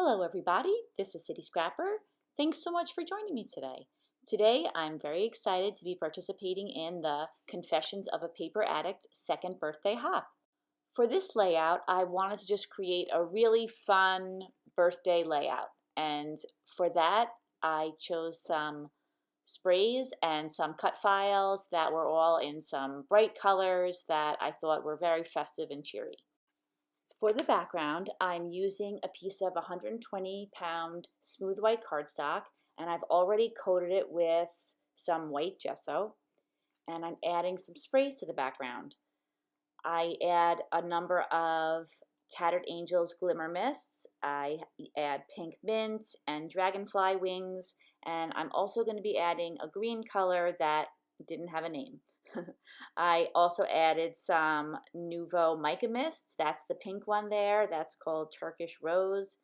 Hello everybody, this is City Scrapper. Thanks so much for joining me today. Today I'm very excited to be participating in the Confessions of a Paper Addict second birthday hop. For this layout, I wanted to just create a really fun birthday layout, and for that I chose some sprays and some cut files that were all in some bright colors that I thought were very festive and cheery. For the background, I'm using a piece of 120-pound smooth white cardstock, and I've already coated it with some white gesso, and I'm adding some sprays to the background. I add a number of Tattered Angels Glimmer Mists, I add pink mint and dragonfly wings, and I'm also going to be adding a green color that didn't have a name. I also added some Nuvo mica mists. That's the pink one there. That's called Turkish Rose.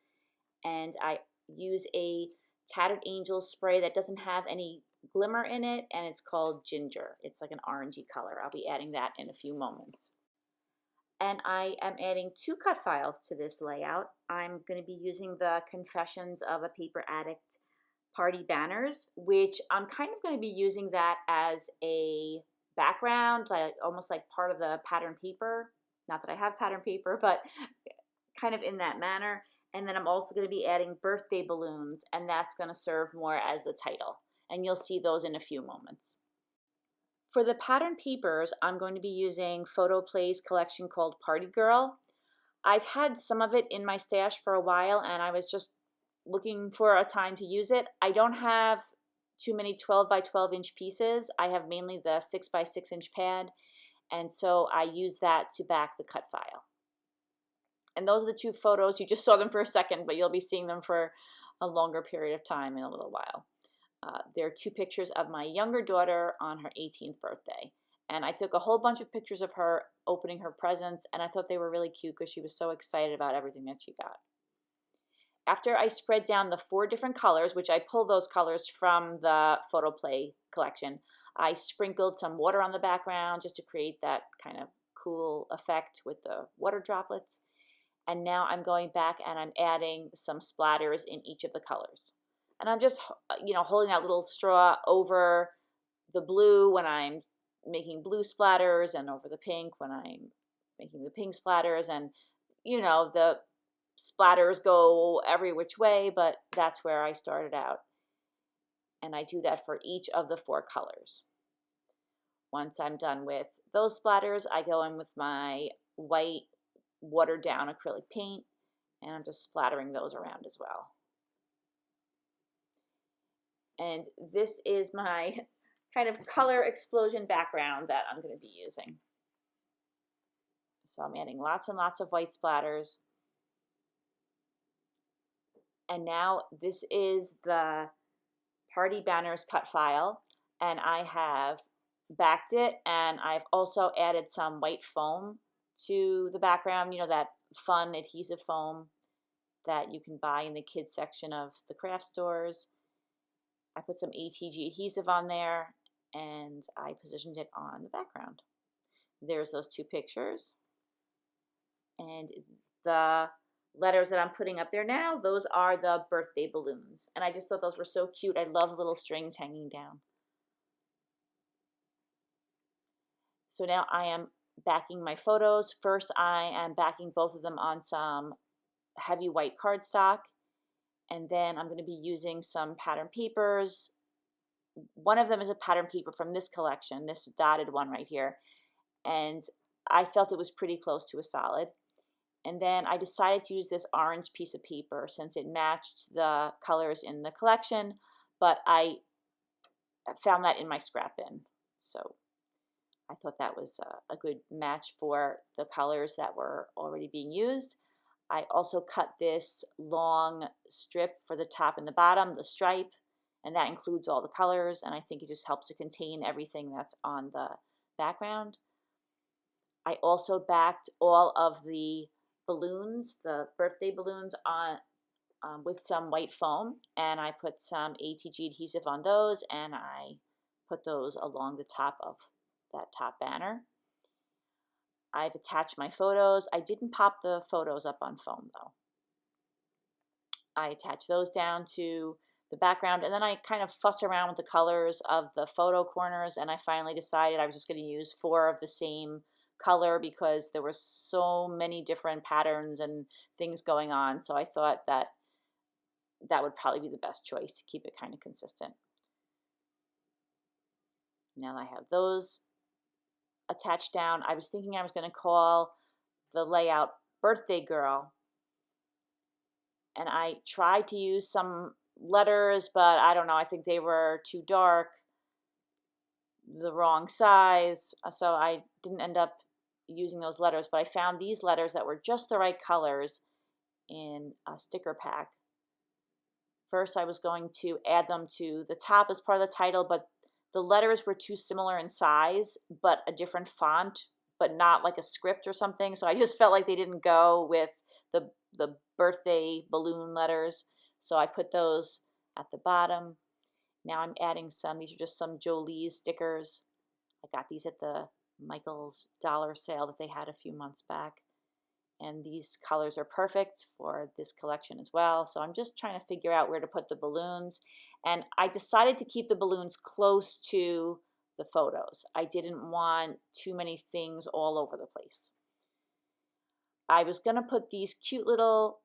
And I use a Tattered Angels spray that doesn't have any glimmer in it, and it's called Ginger. It's like an orangey color. I'll be adding that in a few moments. And I am adding two cut files to this layout. I'm going to be using the Confessions of a Paper Addict party banners, which I'm kind of going to be using that as a background, like almost like part of the pattern paper. Not that I have pattern paper, but kind of in that manner. And then I'm also going to be adding birthday balloons, and that's going to serve more as the title. And you'll see those in a few moments. For the pattern papers, I'm going to be using Photo Play's collection called Party Girl. I've had some of it in my stash for a while, and I was just looking for a time to use it. I don't have too many 12 by 12 inch pieces. I have mainly the 6 by 6 inch pad, and so I use that to back the cut file. And those are the two photos. You just saw them for a second, but you'll be seeing them for a longer period of time in a little while. They're two pictures of my younger daughter on her 18th birthday. And I took a whole bunch of pictures of her opening her presents, and I thought they were really cute because she was so excited about everything that she got. After I spread down the 4 different colors, which I pulled those colors from the Photo Play collection, I sprinkled some water on the background just to create that kind of cool effect with the water droplets. And now I'm going back and I'm adding some splatters in each of the colors. And I'm just, holding that little straw over the blue when I'm making blue splatters, and over the pink when I'm making the pink splatters. And, the splatters go every which way, but that's where I started out. And I do that for each of the 4 colors. Once I'm done with those splatters, I go in with my white watered down acrylic paint, and I'm just splattering those around as well. And this is my kind of color explosion background that I'm going to be using. So I'm adding lots and lots of white splatters. And now this is the party banners cut file, and I have backed it, and I've also added some white foam to the background, that fun adhesive foam that you can buy in the kids section of the craft stores. I put some ATG adhesive on there, and I positioned it on the background. There's those 2 pictures. And the letters that I'm putting up there now, those are the birthday balloons. And I just thought those were so cute. I love little strings hanging down. So now I am backing my photos. First, I am backing both of them on some heavy white cardstock. And then I'm going to be using some pattern papers. One of them is a pattern paper from this collection, this dotted one right here. And I felt it was pretty close to a solid. And then I decided to use this orange piece of paper since it matched the colors in the collection, but I found that in my scrap bin. So I thought that was a good match for the colors that were already being used. I also cut this long strip for the top and the bottom, the stripe, and that includes all the colors, and I think it just helps to contain everything that's on the background. I also backed all of the balloons, the birthday balloons, on with some white foam, and I put some ATG adhesive on those, and I put those along the top of that top banner. I've attached my photos. I didn't pop the photos up on foam though. I attach those down to the background, and then I kind of fuss around with the colors of the photo corners, and I finally decided I was just going to use 4 of the same color because there were so many different patterns and things going on. So I thought that that would probably be the best choice to keep it kind of consistent. Now I have those attached down. I was thinking I was going to call the layout Birthday Girl, and I tried to use some letters, but I don't know, I think they were too dark, the wrong size, so I didn't end up using those letters, but I found these letters that were just the right colors in a sticker pack. First, I was going to add them to the top as part of the title, but the letters were too similar in size, but a different font, but not like a script or something, so I just felt like they didn't go with the birthday balloon letters, so I put those at the bottom. Now I'm adding some, these are just some Jolees stickers. I got these at the Michael's dollar sale that they had a few months back. And these colors are perfect for this collection as well. So I'm just trying to figure out where to put the balloons. And I decided to keep the balloons close to the photos. I didn't want too many things all over the place. I was going to put these cute little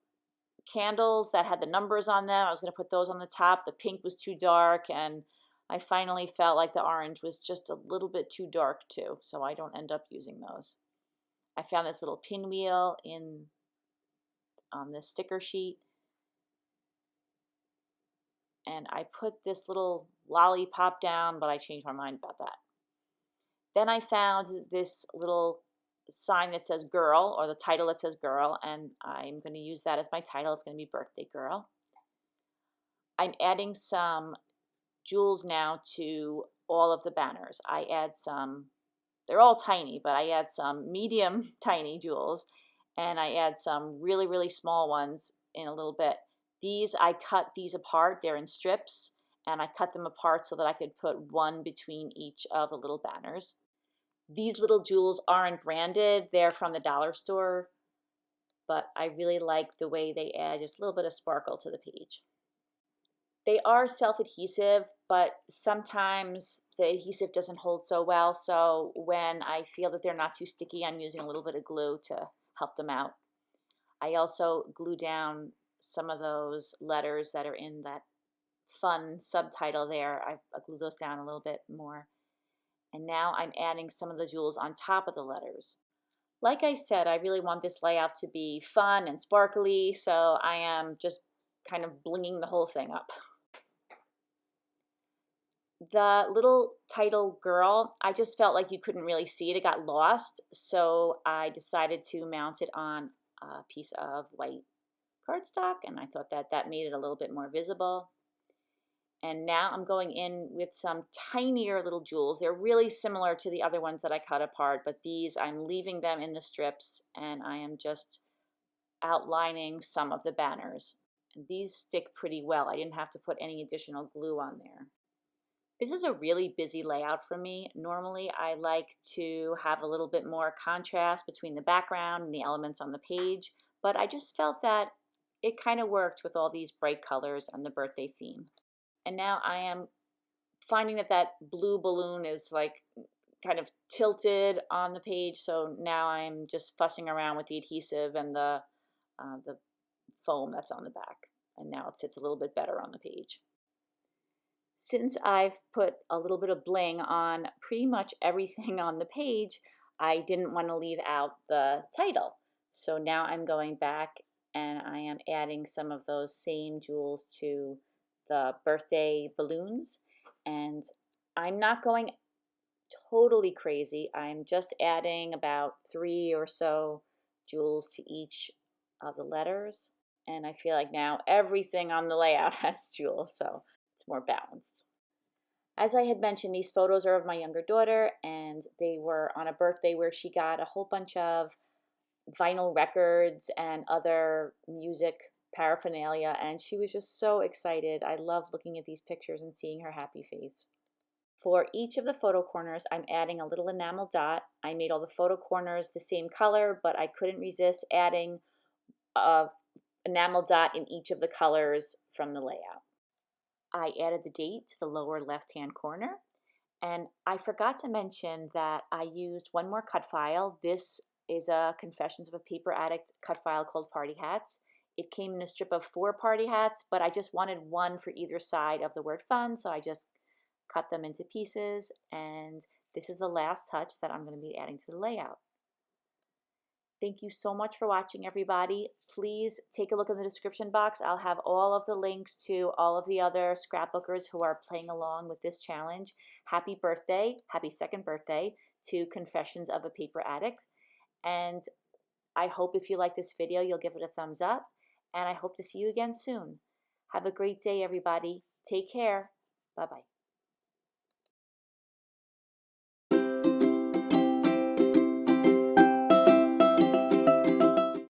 candles that had the numbers on them. I was going to put those on the top. The pink was too dark, and I finally felt like the orange was just a little bit too dark too, so I don't end up using those. I found this little pinwheel on this sticker sheet, and I put this little lollipop down, but I changed my mind about that. Then I found this little sign that says girl, or the title that says girl, and I'm going to use that as my title. It's going to be Birthday Girl. I'm adding some jewels now to all of the banners. I add some, they're all tiny, but I add some medium tiny jewels, and I add some really, really small ones in a little bit. These, I cut these apart. They're in strips, and I cut them apart so that I could put one between each of the little banners. These little jewels aren't branded. They're from the dollar store, but I really like the way they add just a little bit of sparkle to the page. They are self-adhesive, but sometimes the adhesive doesn't hold so well, so when I feel that they're not too sticky, I'm using a little bit of glue to help them out. I also glue down some of those letters that are in that fun subtitle there. I glue those down a little bit more. And now I'm adding some of the jewels on top of the letters. Like I said, I really want this layout to be fun and sparkly, so I am just kind of blinging the whole thing up. The little title girl, I just felt like you couldn't really see it. It got lost, so I decided to mount it on a piece of white cardstock, and I thought that that made it a little bit more visible. And now I'm going in with some tinier little jewels. They're really similar to the other ones that I cut apart, but these, I'm leaving them in the strips, and I am just outlining some of the banners. And these stick pretty well. I didn't have to put any additional glue on there. This is a really busy layout for me. Normally I like to have a little bit more contrast between the background and the elements on the page, but I just felt that it kind of worked with all these bright colors and the birthday theme. And now I am finding that that blue balloon is like kind of tilted on the page, so now I'm just fussing around with the adhesive and the foam that's on the back, and now it sits a little bit better on the page. Since I've put a little bit of bling on pretty much everything on the page, I didn't want to leave out the title. So now I'm going back and I am adding some of those same jewels to the birthday balloons. And I'm not going totally crazy. I'm just adding about 3 or so jewels to each of the letters. And I feel like now everything on the layout has jewels, so it's more balanced. As I had mentioned, these photos are of my younger daughter, and they were on a birthday where she got a whole bunch of vinyl records and other music paraphernalia, and she was just so excited. I love looking at these pictures and seeing her happy face. For each of the photo corners, I'm adding a little enamel dot. I made all the photo corners the same color, but I couldn't resist adding enamel dot in each of the colors from the layout. I added the date to the lower left-hand corner, and I forgot to mention that I used one more cut file. This is a Confessions of a Paper Addict cut file called Party Hats. It came in a strip of 4 party hats, but I just wanted one for either side of the word fun, so I just cut them into pieces, and this is the last touch that I'm going to be adding to the layout. Thank you so much for watching, everybody. Please take a look in the description box. I'll have all of the links to all of the other scrapbookers who are playing along with this challenge. Happy birthday, happy second birthday to Confessions of a Paper Addict. And I hope if you like this video, you'll give it a thumbs up. And I hope to see you again soon. Have a great day, everybody. Take care. Bye-bye.